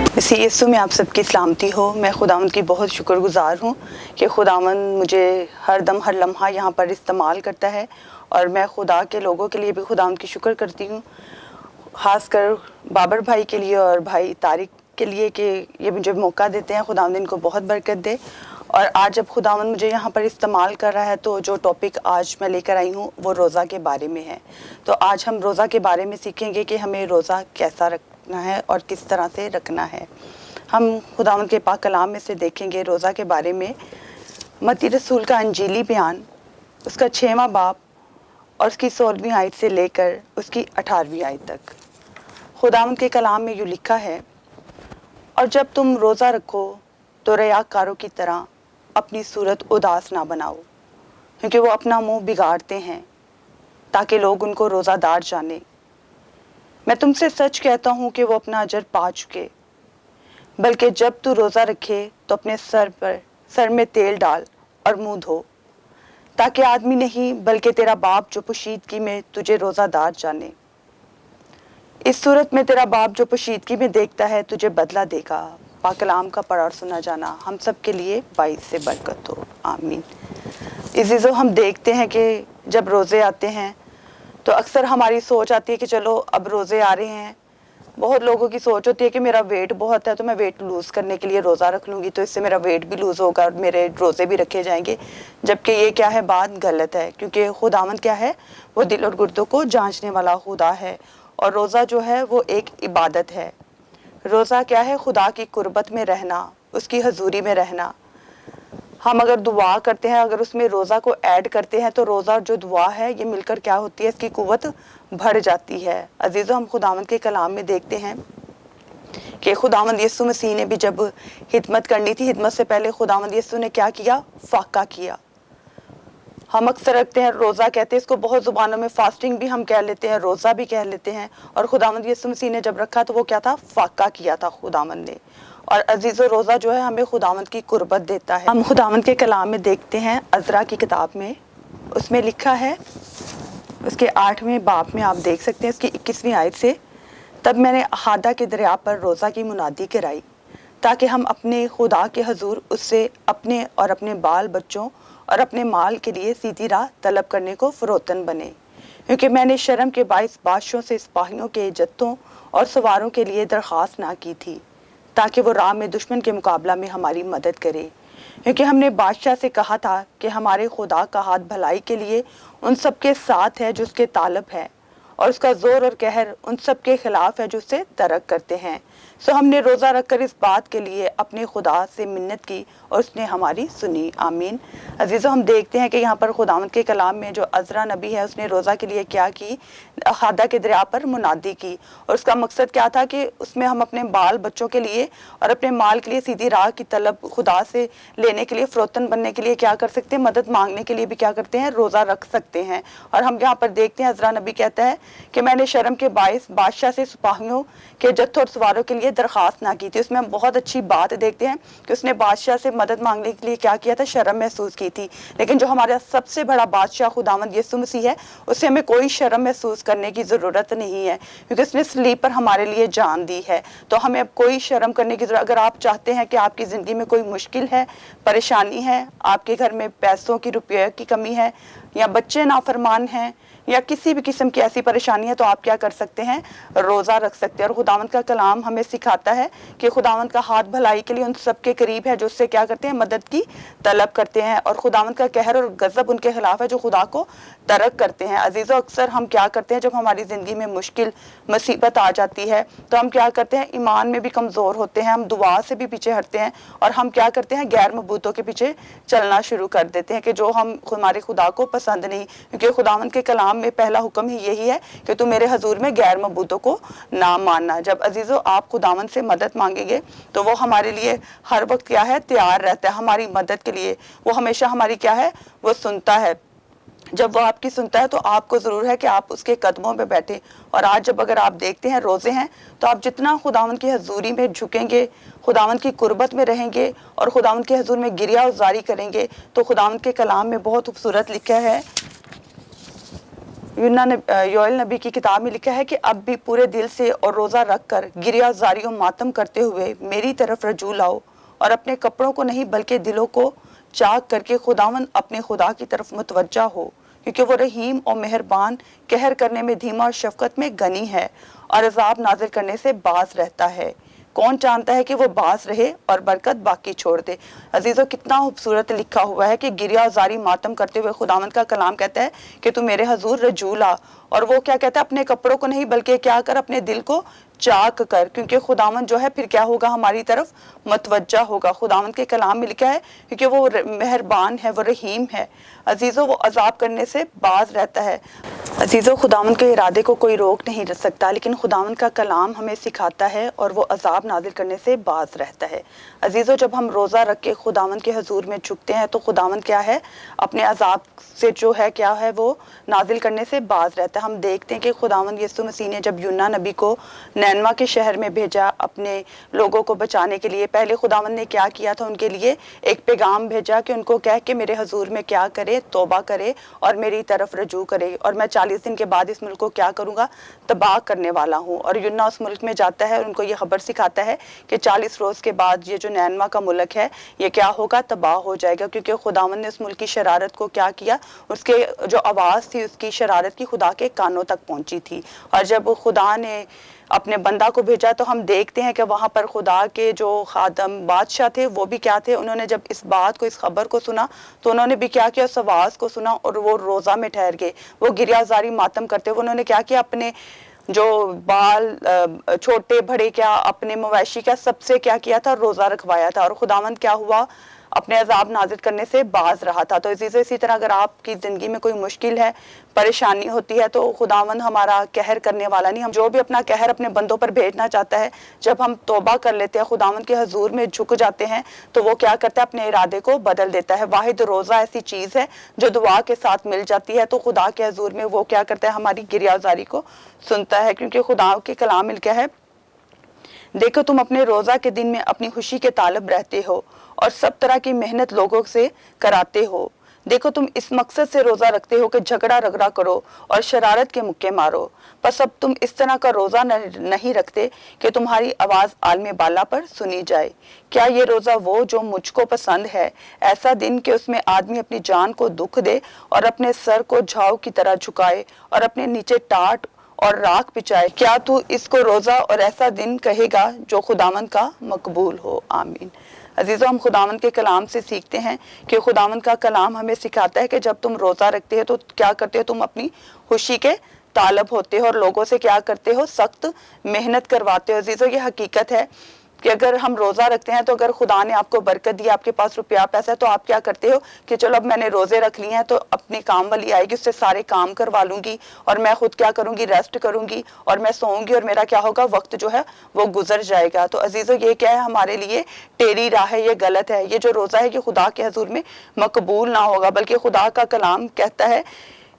मसीह यीशु में आप सबकी सलामती हो। मैं खुदावंद की बहुत शुक्रगुजार हूँ कि खुदावंद मुझे हर दम हर लम्हा यहाँ पर इस्तेमाल करता है, और मैं खुदा के लोगों के लिए भी खुदावंद की शुक्र करती हूँ, ख़ासकर बाबर भाई के लिए और भाई तारिक के लिए कि ये मुझे मौका देते हैं। खुदावंद इनको बहुत बरकत दे। और आज जब खुदावंद मुझे यहाँ पर इस्तेमाल कर रहा है तो जो टॉपिक आज मैं लेकर आई हूँ वो रोज़ा के बारे में है। तो आज हम रोज़ा के बारे में सीखेंगे कि हमें रोज़ा कैसा रखना है और किस तरह से रखना है। हम खुदावंद के पाक कलाम में से देखेंगे रोज़ा के बारे में। मत्ती रसूल का अंजीली बयान उसका 6वां बाब और उसकी 16वीं आयत से लेकर उसकी 18वीं आयत तक खुदावंद के कलाम में यूँ लिखा है, और जब तुम रोज़ा रखो तो रियाकारों की तरह अपनी सूरत उदास ना बनाओ, क्योंकि वो अपना मुंह बिगाड़ते हैं ताकि लोग उनको रोज़ादार जाने। मैं तुमसे सच कहता हूँ कि वो अपना अजर पा चुके। बल्कि जब तू रोज़ा रखे तो अपने सर में तेल डाल और मुंह धो, ताकि आदमी नहीं बल्कि तेरा बाप जो पोशीदगी में तुझे रोज़ादार जाने। इस सूरत में तेरा बाप जो पोशीदगी में देखता है तुझे बदला देगा। पाक कलाम का पढ़ा और सुना जाना हम सब के लिए बाइस से बरकत हो, आमीन। इज़ीज़ो, हम देखते हैं कि जब रोज़े आते हैं तो अक्सर हमारी सोच आती है कि चलो अब रोज़े आ रहे हैं। बहुत लोगों की सोच होती है कि मेरा वेट बहुत है तो मैं वेट लूज़ करने के लिए रोज़ा रख लूँगी, तो इससे मेरा वेट भी लूज़ होगा और मेरे रोज़े भी रखे जाएंगे। जबकि ये क्या है, बात गलत है, क्योंकि खुदावंद क्या है, वो दिल और गुर्दों को जांचने वाला खुदा है। और रोज़ा जो है वो एक इबादत है। रोज़ा क्या है, खुदा की कुर्बत में रहना, उसकी हजूरी में रहना। हम अगर दुआ करते हैं, अगर उसमें रोज़ा को ऐड करते हैं तो रोज़ा और जो दुआ है ये मिलकर क्या होती है, इसकी कुव्वत बढ़ जाती है। अजीज़ों, हम खुदावंद के कलाम में देखते हैं कि खुदावंद यीशु मसीह ने भी जब हिदमत करनी थी, हिदमत से पहले खुदावंद यीशु ने क्या किया, फाका किया। हम अक्सर रखते हैं रोज़ा कहते हैं इसको, बहुत ज़ुबानों में फास्टिंग भी हम कह लेते हैं, रोज़ा भी कह लेते हैं। और खुदावंद यीशु मसीह ने जब रखा तो वो क्या था, फाका किया था खुदावंद ने। और अजीज़ो, रोज़ा जो है हमें खुदावंद की कुर्बत देता है। हम खुदावंद के कलाम में देखते हैं, अज़रा की किताब में, उसमें लिखा है उसके 8वें बाब में आप देख सकते हैं उसकी 21वीं आयत से, तब मैंने अहादा के दरिया पर रोज़ा की मुनादी कराई ताकि हम अपने खुदा के हजूर उससे अपने और अपने बाल बच्चों और अपने माल के लिए सीधी राह तलब करने को फरोतन बने, क्योंकि मैंने शर्म के बाइस बादशाहों से सिपाहियों के जत्थों और सवारों के लिए दरख्वास्त ना की थी, ताकि वो राह में दुश्मन के मुकाबला में हमारी मदद करे। क्योंकि हमने बादशाह से कहा था कि हमारे खुदा का हाथ भलाई के लिए उन सब के साथ है जो उसके तालब है, और उसका जोर और कहर उन सब के खिलाफ है जो उससे तरक करते हैं। सो हमने रोज़ा रखकर इस बात के लिए अपने खुदा से मिन्नत की और उसने हमारी सुनी, आमीन। अजीज़ों, हम देखते हैं कि यहाँ पर खुदावंद के कलाम में जो अज़रा नबी है उसने रोज़ा के लिए क्या की, अहादा के दरिया पर मुनादी की। और उसका मकसद क्या था कि उसमें हम अपने बाल बच्चों के लिए और अपने माल के लिए सीधी राह की तलब खुदा से लेने के लिए, फरोतन बनने के लिए क्या कर सकते हैं, मदद मांगने के लिए भी क्या करते हैं, रोज़ा रख सकते हैं। और हम यहाँ पर देखते हैं अज़रा नबी कहता है कि मैंने शर्म के बाइस बादशाह से सिपाहियों के जत्थों और सवारों के लिए दरख्वास्त ना की थी। उसमें हम बहुत अच्छी बात देखते हैं कि उसने बादशाह से मदद मांगने के लिए क्या किया था, शर्म महसूस की थी। लेकिन जो हमारा सबसे बड़ा बादशाह खुदावंद यीशु मसीह है, उससे हमें कोई शर्म महसूस करने की ज़रूरत नहीं है, क्योंकि उसने सलीब पर हमारे लिए जान दी है। तो हमें अब कोई शर्म करने की ज़रूरत, अगर आप चाहते हैं कि आपकी ज़िंदगी में कोई मुश्किल है, परेशानी है, आपके घर में पैसों की, रुपये की कमी है, या बच्चे नाफरमान हैं, या किसी भी किस्म की ऐसी परेशानी है, तो आप क्या कर सकते हैं, रोज़ा रख सकते हैं। और खुदावंद का कलाम हमें सिखाता है कि खुदावंद का हाथ भलाई के लिए उन सब के करीब है जो उससे क्या करते हैं, मदद की तलब करते हैं। और खुदावंद का कहर और गज़ब उनके खिलाफ है जो खुदा को तरक करते हैं। अजीज़ों, अक्सर हम क्या करते हैं, जब हमारी ज़िंदगी में मुश्किल मुसीबत आ जाती है तो हम क्या करते हैं, ईमान में भी कमज़ोर होते हैं, हम दुआ से भी पीछे हटते हैं, और हम क्या करते हैं, गैर मबूतों के पीछे चलना शुरू कर देते हैं कि जो हम हमारे खुदा को पसंद नहीं। क्योंकि खुदावंद के कलाम में पहला हुक्म ही यही है कि तू मेरे हजूर में गैर मबूतों को ना मानना। जब अजीज़ों आप खुदावंद से मदद मांगेंगे तो वो हमारे लिए हर वक्त क्या है, तैयार रहता है हमारी मदद के लिए। वो हमेशा हमारी क्या है, वो सुनता है। जब वो आपकी सुनता है तो आपको ज़रूर है कि आप उसके कदमों पे बैठे। और आज जब अगर आप देखते हैं रोज़े हैं, तो आप जितना खुदावंद की हजूरी में झुकेंगे, खुदावंद की कुर्बत में रहेंगे और खुदावंद के हजूर में गिरिया उजारी करेंगे, तो खुदावंद के कलाम में बहुत खूबसूरत लिखा है योएल नबी की किताब में लिखा है कि अब भी पूरे दिल से और रोज़ा रख कर गिरिया जारी और मातम करते हुए मेरी तरफ रजू लाओ और अपने कपड़ों को नहीं बल्कि दिलों को चाक करके खुदावंद अपने खुदा की तरफ मुतवज्जा हो, क्योंकि वो रहीम और मेहरबान, कहर करने में धीमा और शफकत में गनी है और अजाब नाजिल करने से बाज रहता है। कौन जानता है कि वो बाज रहे और बरकत बाकी छोड़ दे। अजीज़ों, कितना खूबसूरत लिखा हुआ है कि गिरिया जारी मातम करते हुए खुदावंद का कलाम कहता है कि तू मेरे हजूर रजू ला, और वो क्या कहता है, अपने कपड़ों को नहीं बल्कि क्या कर, अपने दिल को चाक कर, क्योंकि खुदावंद जो है फिर क्या होगा, हमारी तरफ मतवज्जा होगा। खुदावंद के कलाम में लिखा है क्योंकि वो मेहरबान है, वो रहीम है। अजीज़ों, वो अजाब करने से बाज रहता है। अजीज़ों, खुदावंद के इरादे को कोई रोक नहीं रख सकता, लेकिन खुदावंद का कलाम हमें सिखाता है और वो अजाब नाजिल करने से बाज रहता है। अजीज़ों, जब हम रोज़ा रख के खुदावंद के हजूर में झुकते हैं तो खुदावंद क्या है, अपने अजाब से जो है क्या है, वो नाजिल करने से बाज रहता है। हम देखते हैं कि खुदावंद यीशु मसीह ने जब यूना नबी को नैनवा के शहर में भेजा अपने लोगों को बचाने के लिए, पहले खुदावंद ने क्या किया था, उनके लिए एक पैगाम भेजा कि उनको कह के मेरे हजूर में क्या करे, तौबा करे और मेरी तरफ रजू करे, और मैं 40 दिन के बाद इस मुल्क को क्या करूँगा, तबाह करने वाला हूँ। और यूना उस मुल्क में जाता है और उनको ये खबर सिखाता है कि 40 रोज़ के बाद ये जो नैनवा का मुल्क है ये क्या होगा, तबाह हो जाएगा, क्योंकि खुदावंद ने उस मुल्क की शरारत को क्या किया, उसके जो आवाज़ थी उसकी शरारत की खुदा के कानों तक पहुँची थी। और जब खुदा ने अपने बंदा को भेजा तो हम देखते हैं कि वहाँ पर खुदा के जो खादम बादशाह थे वो भी क्या थे, उन्होंने जब इस बात को, इस खबर को सुना तो उन्होंने भी क्या किया, उस आवाज़ को सुना और वो रोज़ा में ठहर गए। वो गिरियाजारी मातम करते हुए उन्होंने क्या किया, अपने जो बाल छोटे बड़े क्या, अपने मवेशी का सबसे क्या किया था, रोज़ा रखवाया था, और खुदावंद क्या हुआ, अपने अजाब नाजिल करने से बाज रहा था। तो इसी तरह अगर आपकी ज़िंदगी में कोई मुश्किल है, परेशानी होती है, तो खुदावंद हमारा कहर करने वाला नहीं, हम जो भी अपना कहर अपने बंदों पर भेजना चाहता है, जब हम तौबा कर लेते हैं, खुदावंद के हजूर में झुक जाते हैं, तो वो क्या करता है, अपने इरादे को बदल देता है। वाहिद रोज़ा ऐसी चीज़ है जो दुआ के साथ मिल जाती है, तो खुदा के हजूर में वो क्या करता है, हमारी गिरियाजारी को सुनता है, क्योंकि खुदा के कलाम में लिखा है, देखो तुम अपने रोज़ा के दिन में अपनी खुशी के तालब रहते हो और सब तरह की मेहनत लोगों से कराते हो। देखो तुम इस मकसद से रोज़ा रखते हो कि झगड़ा रगड़ा करो और शरारत के मुक्के मारो, बस अब तुम इस तरह का रोज़ा नहीं रखते कि तुम्हारी आवाज़ आलमे बाला पर सुनी जाए। क्या ये रोज़ा वो जो मुझको पसंद है, ऐसा दिन कि उसमें आदमी अपनी जान को दुख दे और अपने सर को झाव की तरह झुकाए और अपने नीचे टाट और राख पिचाए। क्या तू इसको रोज़ा और ऐसा दिन कहेगा जो खुदावंद का मकबूल हो। आमीन। अजीज़ों, हम खुदावंद के कलाम से सीखते हैं कि खुदावंद का कलाम हमें सिखाता है कि जब तुम रोज़ा रखते हो तो क्या करते हो, तुम अपनी खुशी के तालब होते हो और लोगों से क्या करते हो, सख्त मेहनत करवाते हो। अजीज़ों, ये हकीकत है कि अगर हम रोज़ा रखते हैं तो अगर खुदा ने आपको बरकत दी, आपके पास रुपया पैसा है, तो आप क्या करते हो कि चलो अब मैंने रोज़े रख लिए हैं तो अपनी काम वाली आएगी, उससे सारे काम करवा लूँगी और मैं खुद क्या करूँगी, रेस्ट करूँगी और मैं सोऊंगी और मेरा क्या होगा, वक्त जो है वो गुजर जाएगा। तो अजीज़ों, ये क्या है, हमारे लिए टेढ़ी राह है, ये गलत है। ये जो रोज़ा है ये खुदा के हजूर में मकबूल ना होगा, बल्कि खुदा का कलाम कहता है,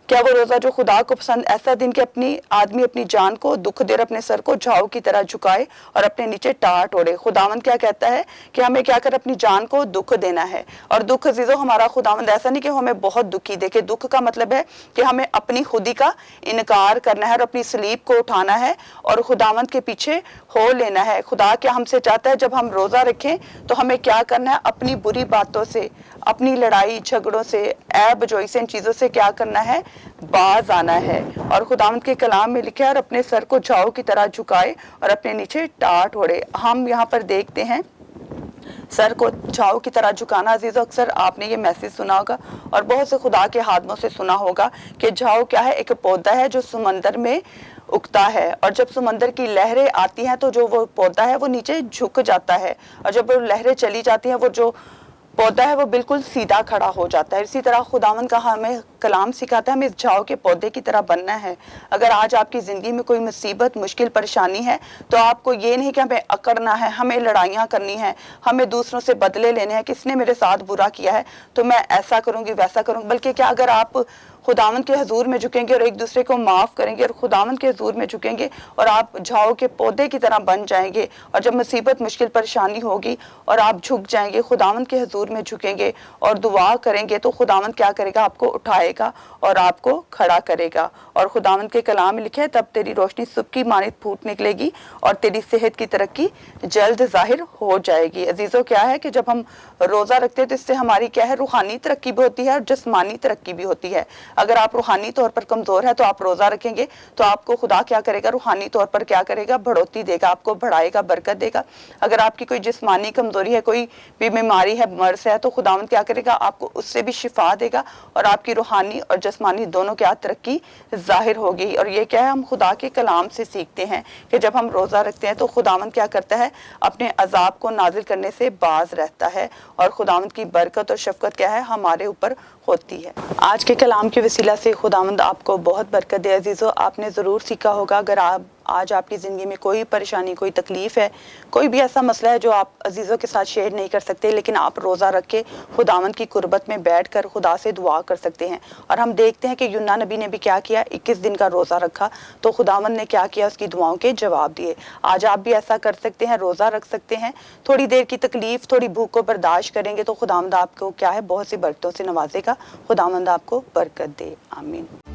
क्या वो रोज़ा जो खुदा को पसंद, ऐसा दिन कि आदमी अपनी जान को दुख दे और अपने सर को झाव की तरह झुकाए और अपने नीचे टाट ओढ़े। खुदावंद क्या कहता है कि हमें क्या कर, अपनी जान को दुख देना है। और दुख अजीज़ों, हमारा खुदावंद ऐसा नहीं कि हमें बहुत दुखी देखे, दुख का मतलब है कि हमें अपनी खुदी का इनकार करना है और अपनी सलीब को उठाना है और खुदावंद के पीछे हो लेना है। खुदा क्या हमसे चाहता है, जब हम रोज़ा रखें तो हमें क्या करना है, अपनी बुरी बातों से, अपनी लड़ाई झगड़ों से, ऐब जोई से, इन चीज़ों से क्या करना है, बाज आना है। और खुदावंद के कलाम में लिखा है, और अपने सर को झाव की तरह झुकाए और अपने नीचे टाट ओढ़े। हम यहाँ पर देखते हैं सर को झाव की तरह झुकाना। अजीज़ों, अक्सर आपने ये मैसेज सुना होगा और बहुत से खुदा के हाथों से सुना होगा कि झाव क्या है, एक पौधा है जो समंदर में उगता है, और जब समंदर की लहरें आती हैं तो जो वो पौधा है वो नीचे झुक जाता है, और जब वो लहरें चली जाती हैं वो जो पौधा है वो बिल्कुल सीधा खड़ा हो जाता है। इसी तरह खुदावंद का हमें कलाम सिखाता है, हमें इस झाव के पौधे की तरह बनना है। अगर आज आपकी ज़िंदगी में कोई मुसीबत, मुश्किल, परेशानी है तो आपको ये नहीं कि हमें अकड़ना है, हमें लड़ाइयाँ करनी है, हमें दूसरों से बदले लेने हैं, किसने मेरे साथ बुरा किया है तो मैं ऐसा करूँगी वैसा करूँगी, बल्कि क्या, अगर आप खुदावंद के हजूर में झुकेंगे और एक दूसरे को माफ़ करेंगे और खुदावंद के हजूर में झुकेंगे और आप झाओ के पौधे की तरह बन जाएंगे। और जब मुसीबत मुश्किल परेशानी होगी और आप झुक जाएंगे, खुदावंद के हजूर में झुकेंगे और दुआ करेंगे, तो खुदावंद क्या करेगा, आपको उठाएगा और आपको खड़ा करेगा। और खुदावंद के कलाम में लिखा है, तब तेरी रोशनी सुबह की मानित फूट निकलेगी और तेरी सेहत की तरक्की जल्द जाहिर हो जाएगी। अजीजों, क्या है कि जब हम रोज़ा रखते हैं तो इससे हमारी क्या है, रूहानी तरक्की भी होती है और जिस्मानी तरक्की भी होती है। अगर आप रूहानी तौर पर कमज़ोर है तो आप रोज़ा रखेंगे तो आपको खुदा क्या करेगा, रूहानी तौर पर क्या करेगा, बढ़ोतरी देगा, आपको बढ़ाएगा, बरकत देगा। अगर आपकी कोई जिस्मानी कमज़ोरी है, कोई भी बीमारी है, मर्ज है, तो खुदावंद क्या करेगा, आपको उससे भी शिफा देगा और आपकी रूहानी और जिस्मानी दोनों क्या तरक्की जाहिर होगी। और ये क्या है, हम खुदा के कलाम से सीखते हैं कि जब हम रोज़ा रखते हैं तो खुदावंद क्या करता है, अपने अजाब को नाजिल करने से बाज रहता है और खुदावंद की बरकत और शफकत क्या है, हमारे ऊपर होती है। आज के कलाम के वसीला से खुदावंद आपको बहुत बरकत दे। अजीज़ों, आपने ज़रूर सीखा होगा, अगर आप आज आपकी ज़िंदगी में कोई परेशानी, कोई तकलीफ़ है, कोई भी ऐसा मसला है जो आप अजीज़ों के साथ शेयर नहीं कर सकते, लेकिन आप रोज़ा रख के खुदावंद की कुर्बत में बैठ कर खुदा से दुआ कर सकते हैं। और हम देखते हैं कि यूना नबी ने भी क्या किया, 21 दिन का रोज़ा रखा तो खुदावंद ने क्या किया, उसकी दुआओं के जवाब दिए। आज आप भी ऐसा कर सकते हैं, रोज़ा रख सकते हैं, थोड़ी देर की तकलीफ़, थोड़ी भूख को बर्दाश्त करेंगे तो खुदावंद आपको क्या है, बहुत सी बरकतों से नवाजेगा। खुदावंद आपको बरकत दे। आमीन।